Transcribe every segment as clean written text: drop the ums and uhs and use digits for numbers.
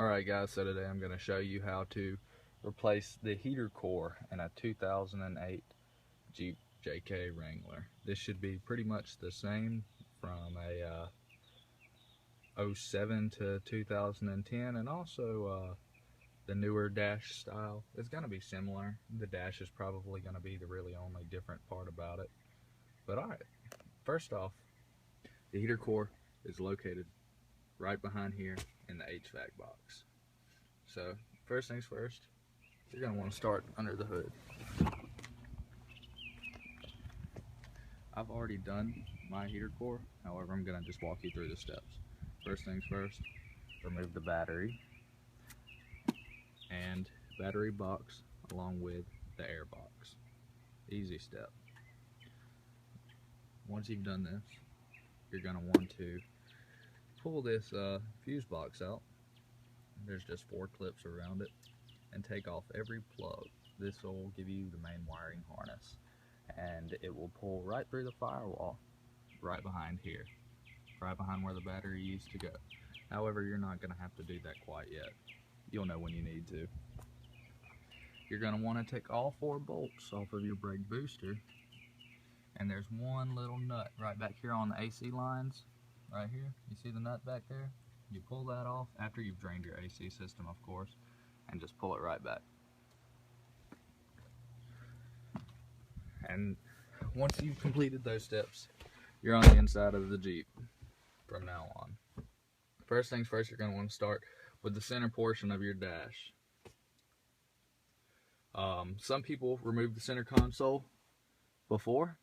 Alright guys, so today I'm going to show you how to replace the heater core in a 2008 Jeep JK Wrangler. This should be pretty much the same from a 07 to 2010, and also the newer dash style is going to be similar. The dash is probably going to be the really only different part about it. But alright, first off, the heater core is located right behind here in the HVAC box. So first things first, you're going to want to start under the hood. I've already done my heater core, however I'm going to just walk you through the steps. First things first, remove the battery and battery box along with the air box. Easy step. Once you've done this, you're going to want to pull this fuse box out. There's just 4 clips around it, and take off every plug. This will give you the main wiring harness, and it will pull right through the firewall right behind here, right behind where the battery used to go. However, you're not going to have to do that quite yet. You'll know when you need to. You're going to want to take all 4 bolts off of your brake booster, and there's one little nut right back here on the AC lines. Right here, you see the nut back there? You pull that off after you've drained your AC system, of course, and just pull it right back. And once you've completed those steps, you're on the inside of the Jeep from now on. First things first, you're going to want to start with the center portion of your dash. Some people remove the center console before.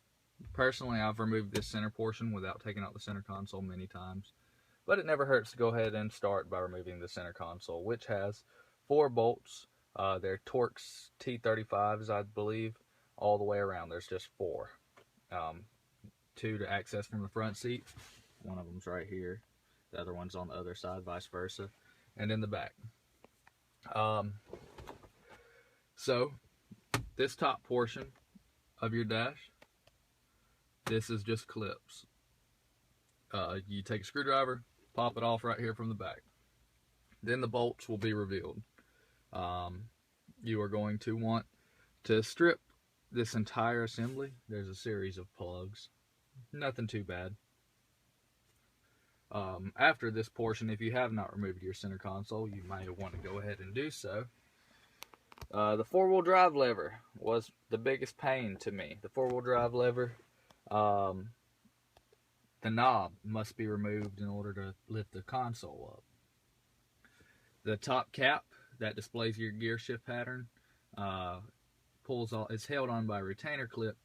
Personally, I've removed this center portion without taking out the center console many times, but it never hurts to go ahead and start by removing the center console, which has 4 bolts. They're Torx T35s, I believe, all the way around. There's just 4. 2 to access from the front seat. One of them's right here. The other one's on the other side, vice versa, and in the back. So this top portion of your dash, this is just clips. You take a screwdriver, pop it off right here from the back. Then the bolts will be revealed. You are going to want to strip this entire assembly. There's a series of plugs. Nothing too bad. After this portion, if you have not removed your center console, you may want to go ahead and do so. The 4-wheel drive lever was the biggest pain to me. The 4-wheel drive lever, the knob must be removed in order to lift the console up. The top cap that displays your gear shift pattern pulls off. It's held on by a retainer clip,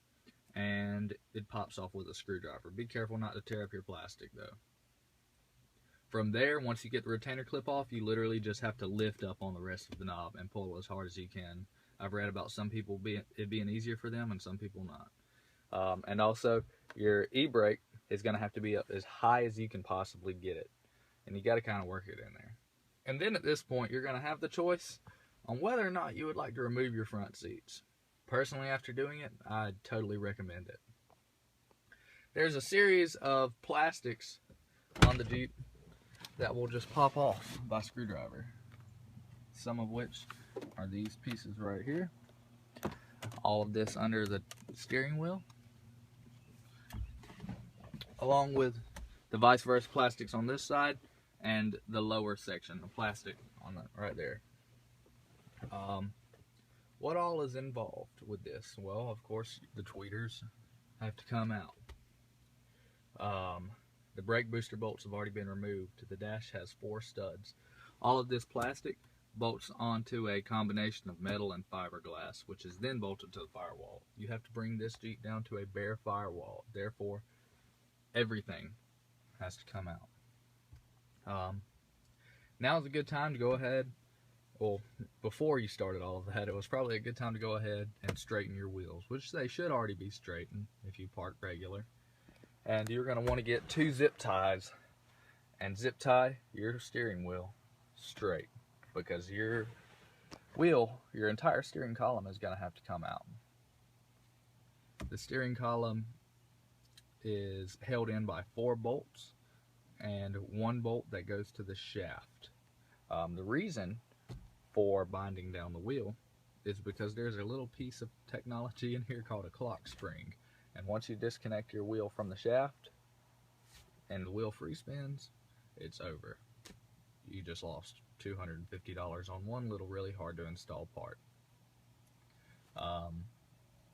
and it pops off with a screwdriver. Be careful not to tear up your plastic though. From there, once you get the retainer clip off, you literally just have to lift up on the rest of the knob and pull as hard as you can. I've read about some people it being easier for them and some people not. And also, your e-brake is going to have to be up as high as you can possibly get it. And you got to kind of work it in there. And then at this point, you're going to have the choice on whether or not you would like to remove your front seats. Personally, after doing it, I totally recommend it. There's a series of plastics on the Jeep that will just pop off by screwdriver. Some of which are these pieces right here. All of this under the steering wheel, along with the vice versa plastics on this side and the lower section of plastic on that right there. What all is involved with this? Well, of course, the tweeters have to come out. The brake booster bolts have already been removed. The dash has 4 studs. All of this plastic bolts onto a combination of metal and fiberglass, which is then bolted to the firewall. You have to bring this Jeep down to a bare firewall. Therefore, everything has to come out. Now is a good time to go ahead. Well, before you started all of that, it was probably a good time to go ahead and straighten your wheels, which they should already be straightened if you park regular. And you're going to want to get 2 zip ties and zip tie your steering wheel straight, because your entire steering column is going to have to come out. The steering column is held in by 4 bolts and 1 bolt that goes to the shaft. The reason for binding down the wheel is because there's a little piece of technology in here called a clock spring. And once you disconnect your wheel from the shaft and the wheel free spins, it's over. You just lost $250 on one little really hard to install part.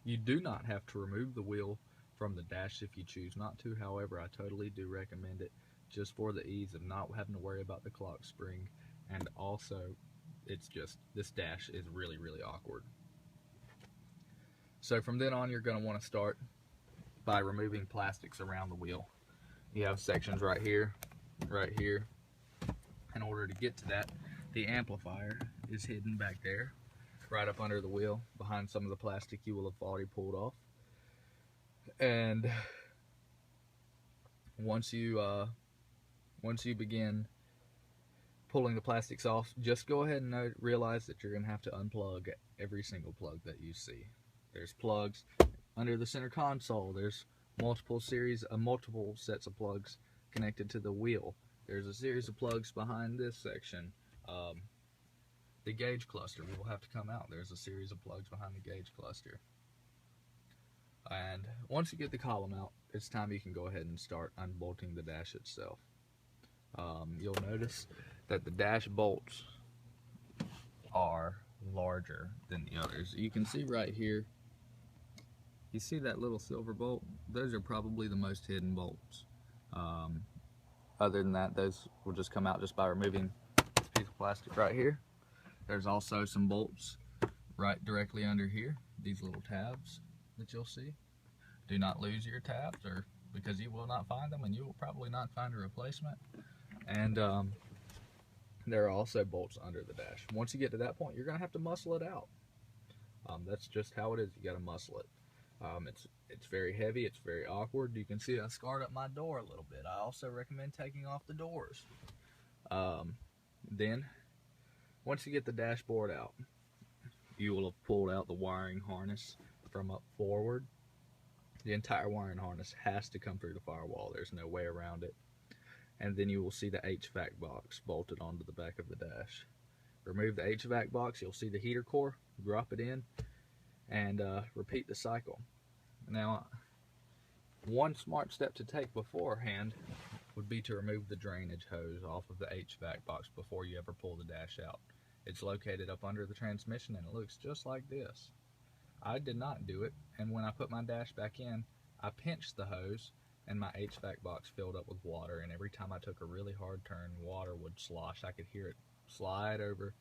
You do not have to remove the wheel from the dash if you choose not to. However, I totally do recommend it, just for the ease of not having to worry about the clock spring. And also, it's just, this dash is really, really awkward. So from then on, you're going to want to start by removing plastics around the wheel. You have sections right here, right here. In order to get to that, the amplifier is hidden back there, right up under the wheel, behind some of the plastic you will have already pulled off. And once you begin pulling the plastics off, just go ahead and realize that you're going to have to unplug every single plug that you see. There's plugs under the center console. There's multiple sets of plugs connected to the wheel. There's a series of plugs behind this section. The gauge cluster will have to come out. There's a series of plugs behind the gauge cluster. And once you get the column out, it's time you can go ahead and start unbolting the dash itself. You'll notice that the dash bolts are larger than the others. You can see right here, you see that little silver bolt? Those are probably the most hidden bolts. Other than that, those will just come out just by removing this piece of plastic right here. There's also some bolts right directly under here, these little tabs that you'll see. Do not lose your tabs, or because you will not find them, and you will probably not find a replacement. And there are also bolts under the dash. Once you get to that point, you're going to have to muscle it out. That's just how it is. You got to muscle it. It's very heavy. It's very awkward. You can see I scarred up my door a little bit. I also recommend taking off the doors. Then, once you get the dashboard out, you will have pulled out the wiring harness from up forward. The entire wiring harness has to come through the firewall. There's no way around it. And then you will see the HVAC box bolted onto the back of the dash. Remove the HVAC box, you'll see the heater core, drop it in, and repeat the cycle. Now, one smart step to take beforehand would be to remove the drainage hose off of the HVAC box before you ever pull the dash out. It's located up under the transmission, and it looks just like this. I did not do it, and when I put my dash back in, I pinched the hose, and my HVAC box filled up with water, and every time I took a really hard turn, water would slosh. I could hear it slide over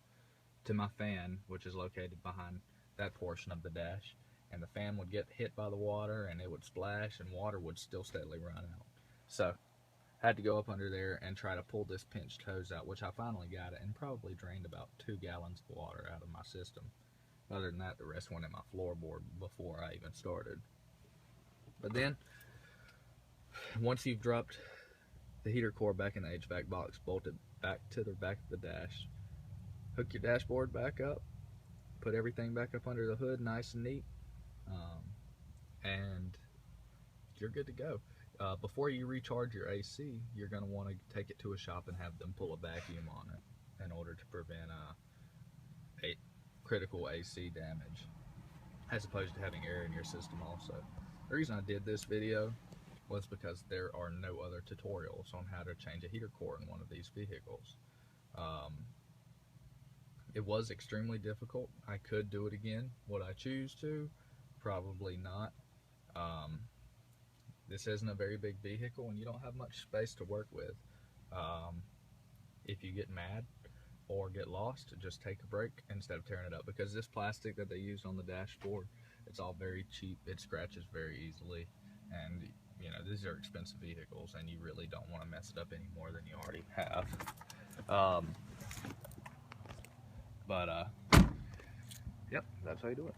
to my fan, which is located behind that portion of the dash, and the fan would get hit by the water, and it would splash, and water would still steadily run out. So I had to go up under there and try to pull this pinched hose out, which I finally got it, and probably drained about 2 gallons of water out of my system. Other than that, the rest went in my floorboard before I even started. But then, once you've dropped the heater core back in the HVAC box, bolt it back to the back of the dash, hook your dashboard back up, put everything back up under the hood nice and neat, and you're good to go. Before you recharge your AC, you're going to want to take it to a shop and have them pull a vacuum on it in order to prevent a critical AC damage, as opposed to having air in your system also. The reason I did this video was because there are no other tutorials on how to change a heater core in one of these vehicles. It was extremely difficult. I could do it again. Would I choose to? Probably not. This isn't a very big vehicle, and you don't have much space to work with. If you get mad or get lost, just take a break instead of tearing it up, because this plastic that they used on the dashboard, it's all very cheap. It scratches very easily, and you know, these are expensive vehicles, and you really don't want to mess it up any more than you already have. Yep, that's how you do it.